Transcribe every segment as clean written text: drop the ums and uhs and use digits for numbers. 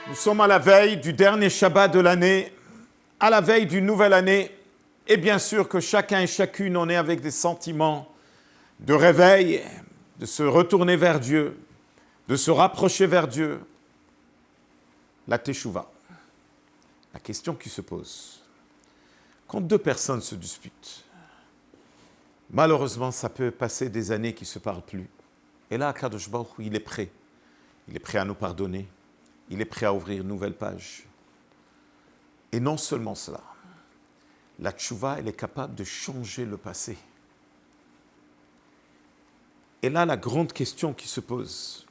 Nous sommes à la veille du dernier Shabbat de l'année, à la veille d'une nouvelle année, et bien sûr que chacun et chacune en est avec des sentiments de réveil, de se retourner vers Dieu, de se rapprocher vers Dieu. La Teshuvah. La question qui se pose, quand deux personnes se disputent, malheureusement, ça peut passer des années qui ne se parlent plus. Et là, Kadosh Baruch Hu, il est prêt. Il est prêt à nous pardonner. Il est prêt à ouvrir une nouvelle page. Et non seulement cela, la tchouva, elle est capable de changer le passé. Et là, la grande question qui se pose,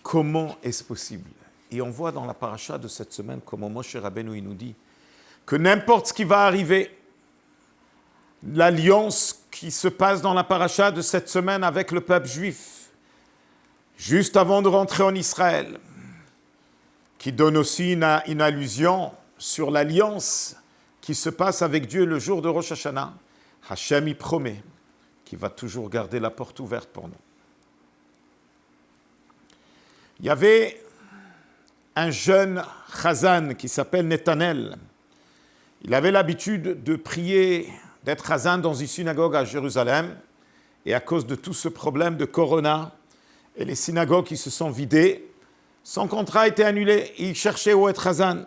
comment est-ce possible? Et on voit dans la paracha de cette semaine comment Moshe Rabbeinu il nous dit que n'importe ce qui va arriver, l'alliance qui se passe dans la paracha de cette semaine avec le peuple juif, juste avant de rentrer en Israël, qui donne aussi une allusion sur l'alliance qui se passe avec Dieu le jour de Rosh Hashanah. Hachem y promet qu'il va toujours garder la porte ouverte pour nous. Il y avait un jeune chazan qui s'appelle Netanel. Il avait l'habitude de prier, d'être chazan dans une synagogue à Jérusalem. Et à cause de tout ce problème de corona et les synagogues qui se sont vidées, son contrat a été annulé. Il cherchait où être chazan.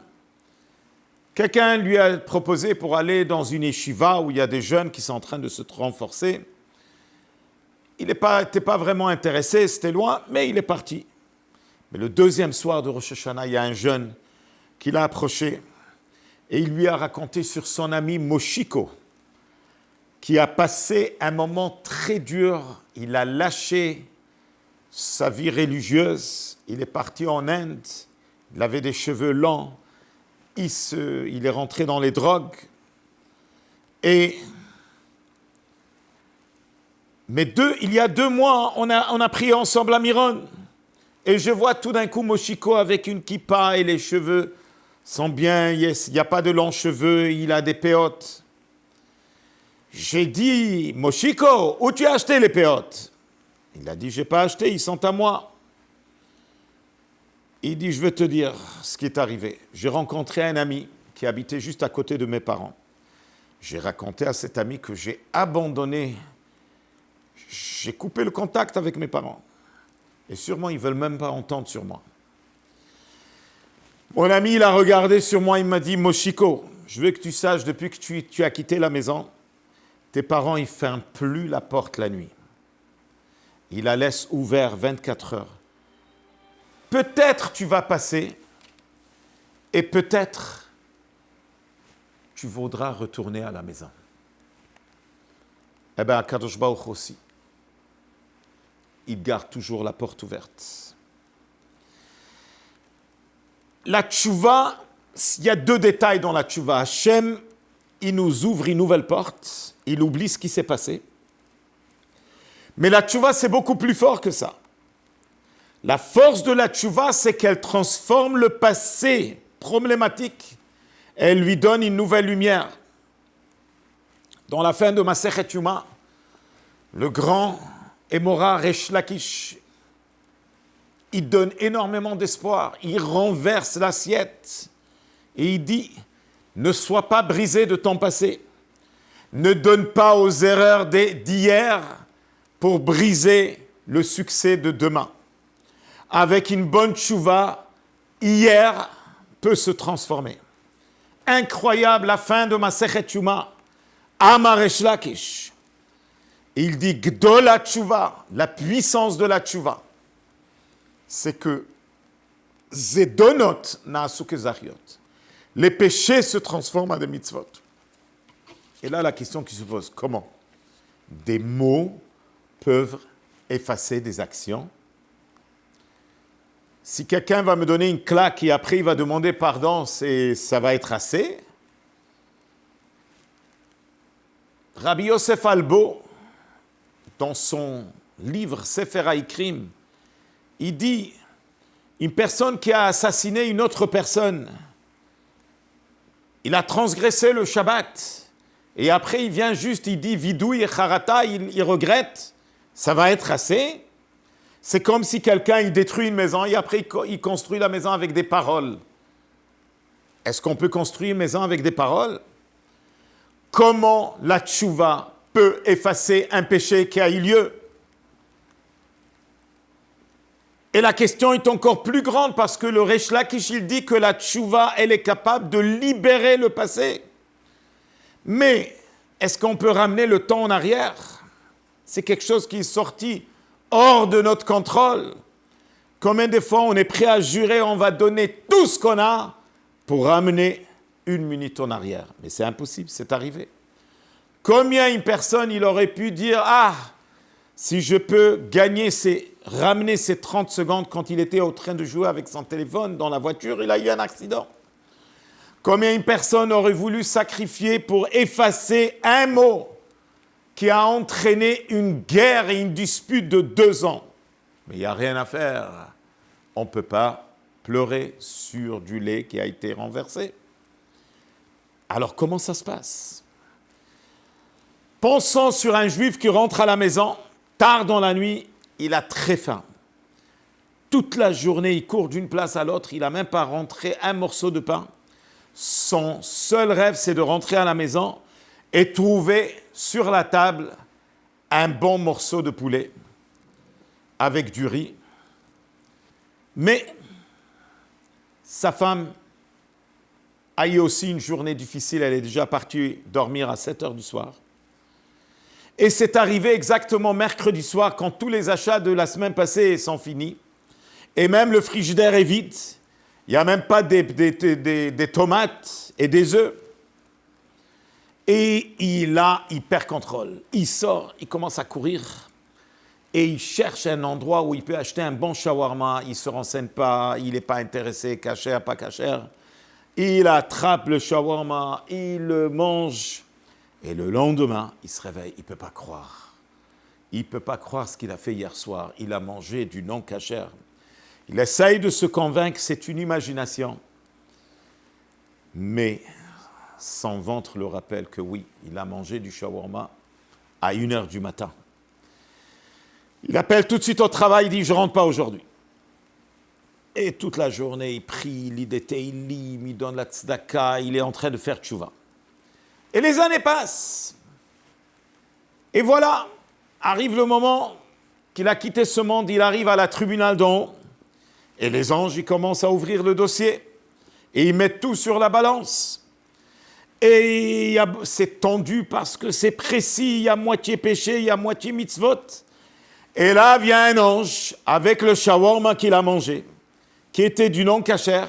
Quelqu'un lui a proposé pour aller dans une yeshiva où il y a des jeunes qui sont en train de se renforcer. Il n'était pas vraiment intéressé, c'était loin, mais il est parti. Mais le deuxième soir de Rosh Hashanah, il y a un jeune qui l'a approché et il lui a raconté sur son ami Moshiko, qui a passé un moment très dur. Il a lâché sa vie religieuse, il est parti en Inde, il avait des cheveux lents, il est rentré dans les drogues. Il y a 2 mois, on a prié ensemble à Miron. Et je vois tout d'un coup Moshiko avec une kippa et les cheveux sont bien, il n'y a pas de longs cheveux, il a des péotes. J'ai dit, Moshiko, où tu as acheté les péotes? Il a dit, je n'ai pas acheté, ils sont à moi. Il dit, je vais te dire ce qui est arrivé. J'ai rencontré un ami qui habitait juste à côté de mes parents. J'ai raconté à cet ami que j'ai abandonné, j'ai coupé le contact avec mes parents. Et sûrement, ils ne veulent même pas entendre sur moi. Mon ami, il a regardé sur moi, il m'a dit, Moshiko, je veux que tu saches, depuis que tu as quitté la maison, tes parents, ils ne ferment plus la porte la nuit. Ils la laissent ouverte 24 heures. Peut-être tu vas passer et peut-être tu voudras retourner à la maison. Eh bien, Kadosh Baruch aussi, il garde toujours la porte ouverte. La tchouva, il y a 2 détails dans la tchouva. Hachem, il nous ouvre une nouvelle porte, il oublie ce qui s'est passé. Mais la tchouva, c'est beaucoup plus fort que ça. La force de la tchouva, c'est qu'elle transforme le passé problématique. Elle lui donne une nouvelle lumière. Dans la fin de Masechet Yuma, le grand Émora Resh Lakish, il donne énormément d'espoir. Il renverse l'assiette et il dit, ne sois pas brisé de ton passé. Ne donne pas aux erreurs d'hier pour briser le succès de demain. Avec une bonne tchouva, hier peut se transformer. Incroyable, la fin de Masechet Yuma, Amar Resh Lakish. Il dit Gdola tchouva, la puissance de la tchouva, c'est que Zedonot na'asu kezariot. Les péchés se transforment en des mitzvot. Et là, la question qui se pose, comment? Des mots peuvent effacer des actions. Si quelqu'un va me donner une claque et après il va demander pardon, ça va être assez. Rabbi Yosef Albo, dans son livre Sefer HaIkrim, il dit, une personne qui a assassiné une autre personne, il a transgressé le Shabbat, et après il vient juste, il dit vidouille et charata, il regrette, ça va être assez. C'est comme si quelqu'un il détruit une maison et après il construit la maison avec des paroles. Est-ce qu'on peut construire une maison avec des paroles? Comment la tchouva peut effacer un péché qui a eu lieu? Et la question est encore plus grande parce que le Resh Lakish, il dit que la tchouva, elle est capable de libérer le passé. Mais est-ce qu'on peut ramener le temps en arrière? C'est quelque chose qui est sorti hors de notre contrôle. Combien de fois on est prêt à jurer, on va donner tout ce qu'on a pour ramener une minute en arrière. Mais c'est impossible, c'est arrivé. Combien une personne, il aurait pu dire, ah, si je peux ramener ces 30 secondes quand il était en train de jouer avec son téléphone dans la voiture, il a eu un accident. Combien une personne aurait voulu sacrifier pour effacer un mot qui a entraîné une guerre et une dispute de 2 ans. Mais il n'y a rien à faire. On ne peut pas pleurer sur du lait qui a été renversé. Alors comment ça se passe? Pensons sur un juif qui rentre à la maison, tard dans la nuit, il a très faim. Toute la journée, il court d'une place à l'autre, il n'a même pas rentré un morceau de pain. Son seul rêve, c'est de rentrer à la maison et trouver sur la table un bon morceau de poulet avec du riz. Mais sa femme a eu aussi une journée difficile, elle est déjà partie dormir à 7 heures du soir. Et c'est arrivé exactement mercredi soir quand tous les achats de la semaine passée sont finis. Et même le frigidaire est vide. Il n'y a même pas des tomates et des œufs. Et il perd contrôle. Il sort, il commence à courir. Et il cherche un endroit où il peut acheter un bon shawarma. Il ne se renseigne pas, il n'est pas intéressé, kasher, pas kasher. Il attrape le shawarma, il le mange. Et le lendemain, il se réveille, il ne peut pas croire. Il ne peut pas croire ce qu'il a fait hier soir. Il a mangé du non-kasher. Il essaye de se convaincre que c'est une imagination. Mais son ventre le rappelle que oui, il a mangé du shawarma à 1h du matin. Il appelle tout de suite au travail, il dit « je ne rentre pas aujourd'hui ». Et toute la journée, il prie, il lit des teilim, il donne la tzedaka, il est en train de faire tchouva. Et les années passent. Et voilà, arrive le moment qu'il a quitté ce monde, il arrive à la tribunal d'en haut. Et les anges, ils commencent à ouvrir le dossier. Et ils mettent tout sur la balance. Et c'est tendu parce que c'est précis, il y a moitié péché, il y a moitié mitzvot. Et là vient un ange avec le shawarma qu'il a mangé, qui était du non-kasher,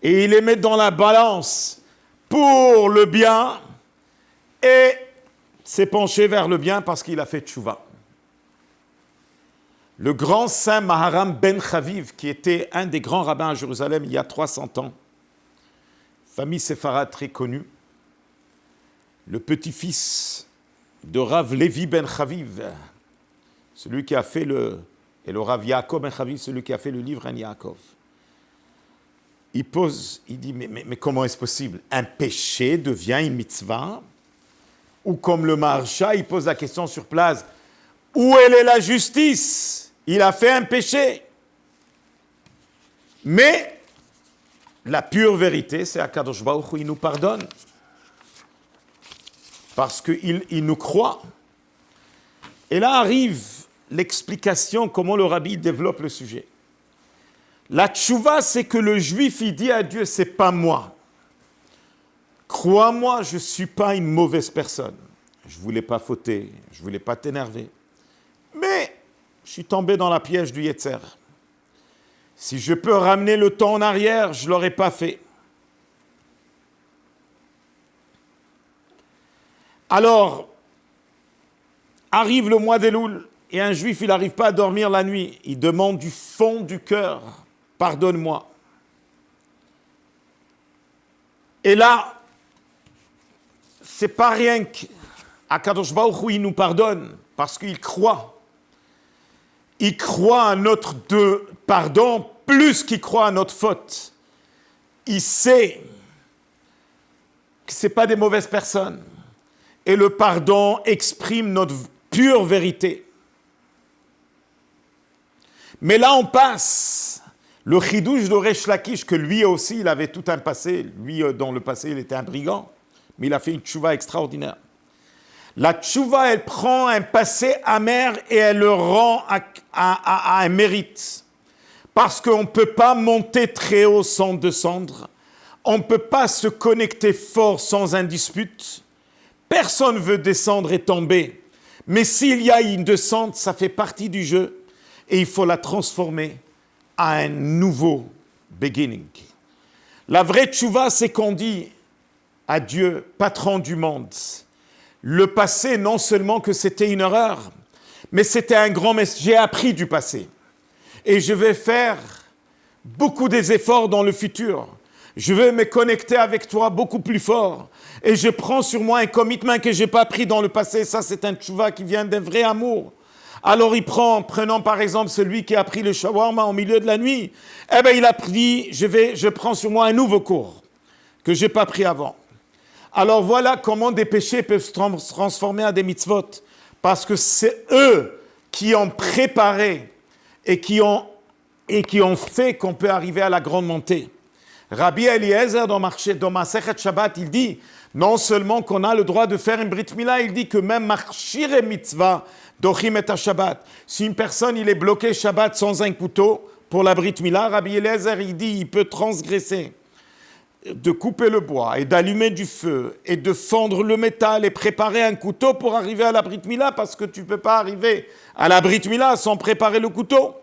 et il les met dans la balance pour le bien, et s'est penché vers le bien parce qu'il a fait tchouva. Le grand saint Maharam ben Chaviv, qui était un des grands rabbins à Jérusalem il y a 300 ans, famille séfarade très connue, le petit-fils de Rav Levi ben Chaviv, celui qui a fait et le Rav Yaakov ben Chaviv, celui qui a fait le livre En Yaakov. Il dit, mais comment est-ce possible? Un péché devient une mitzvah? Ou comme le Maharsha, il pose la question sur place, où est la justice? Il a fait un péché. Mais la pure vérité, c'est Akadosh Baruch Hu, il nous pardonne. Parce qu'il nous croit. Et là arrive l'explication, comment le rabbi développe le sujet. La tchouva, c'est que le juif, il dit à Dieu, c'est pas moi. Crois-moi, je ne suis pas une mauvaise personne. Je ne voulais pas fauter, je ne voulais pas t'énerver. Mais je suis tombé dans la piège du Yetzer. Si je peux ramener le temps en arrière, je ne l'aurais pas fait. Alors, arrive le mois d'Elul, et un juif, il n'arrive pas à dormir la nuit. Il demande du fond du cœur, pardonne-moi. Et là, c'est pas rien qu'Akadosh Baruch Hu, il nous pardonne, parce qu'il croit. Il croit à notre pardon plus qu'il croit à notre faute. Il sait que ce n'est pas des mauvaises personnes. Et le pardon exprime notre pure vérité. Mais là, on passe. Le chidouche de Resh Lakish, que lui aussi, il avait tout un passé. Lui, dans le passé, il était un brigand. Mais il a fait une tchouva extraordinaire. La tchouva, elle prend un passé amer et elle le rend à un mérite. Parce qu'on ne peut pas monter très haut sans descendre. On ne peut pas se connecter fort sans un dispute. Personne ne veut descendre et tomber. Mais s'il y a une descente, ça fait partie du jeu. Et il faut la transformer à un nouveau beginning. La vraie tchouva, c'est qu'on dit à Dieu, patron du monde, le passé, non seulement que c'était une erreur, mais c'était un grand message. J'ai appris du passé. Et je vais faire beaucoup des efforts dans le futur. Je vais me connecter avec toi beaucoup plus fort. Et je prends sur moi un commitment que je n'ai pas pris dans le passé. Ça, c'est un tchouva qui vient d'un vrai amour. Alors prenons par exemple celui qui a pris le shawarma au milieu de la nuit. Eh bien, il a dit, je prends sur moi un nouveau cours que je n'ai pas pris avant. Alors voilà comment des péchés peuvent se transformer en des mitzvot. Parce que c'est eux qui ont préparé et qui ont fait qu'on peut arriver à la grande montée. Rabbi Eliezer dans Masechet Shabbat, il dit, non seulement qu'on a le droit de faire une brit mila, il dit que même marchir et mitzvah, dochim et Shabbat. Si une personne, il est bloqué Shabbat sans un couteau pour la brit mila, Rabbi Eliezer, il dit, il peut transgresser de couper le bois et d'allumer du feu et de fendre le métal et préparer un couteau pour arriver à la brit mila, parce que tu ne peux pas arriver à la brit mila sans préparer le couteau.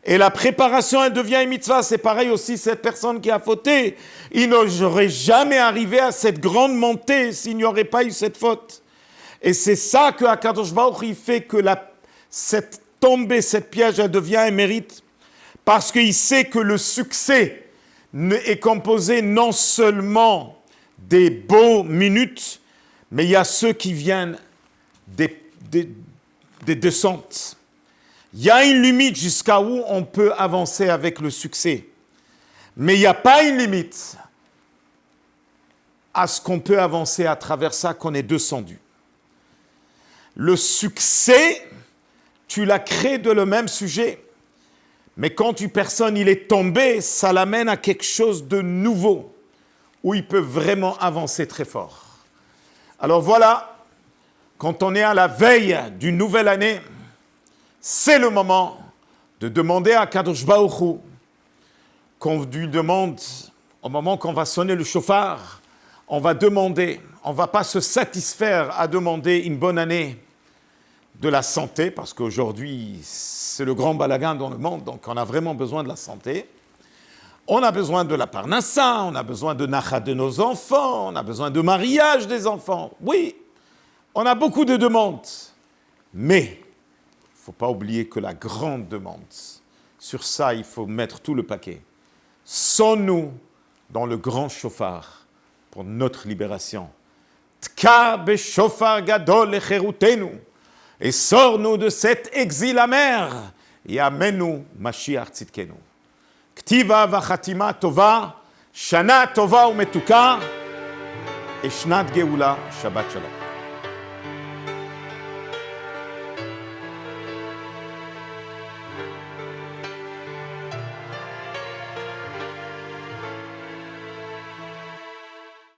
Et la préparation, elle devient une mitzvah. C'est pareil aussi, cette personne qui a fauté, il n'aurait jamais arrivé à cette grande montée s'il n'y aurait pas eu cette faute. Et c'est ça que Akadosh Baruch Hu fait que cette tombée, cette piège, elle devient un mérite. Parce qu'il sait que le succès est composé non seulement des beaux minutes, mais il y a ceux qui viennent des descentes. Il y a une limite jusqu'à où on peut avancer avec le succès. Mais il n'y a pas une limite à ce qu'on peut avancer à travers ça qu'on est descendu. Le succès, tu l'as créé de le même sujet. Mais quand une personne il est tombé, ça l'amène à quelque chose de nouveau, où il peut vraiment avancer très fort. Alors voilà, quand on est à la veille d'une nouvelle année, c'est le moment de demander à Kadosh Baruch Hu, qu'on lui demande, au moment qu'on va sonner le chauffard, on va demander, on ne va pas se satisfaire à demander une bonne année de la santé, parce qu'aujourd'hui, c'est le grand balagan dans le monde, donc on a vraiment besoin de la santé. On a besoin de la parnassa, on a besoin de nachat de nos enfants, on a besoin de mariage des enfants. Oui, on a beaucoup de demandes, mais il ne faut pas oublier que la grande demande, sur ça, il faut mettre tout le paquet. Sonne-nous dans le grand chauffard pour notre libération. Tka beshofar gadol lecherutenu. Et sors-nous de cet exil amer. Et amène-nous Mashiach tzidkenu. Ktiva vachatima tova, shana tova umetuka, et shnat geula, Shabbat shalom.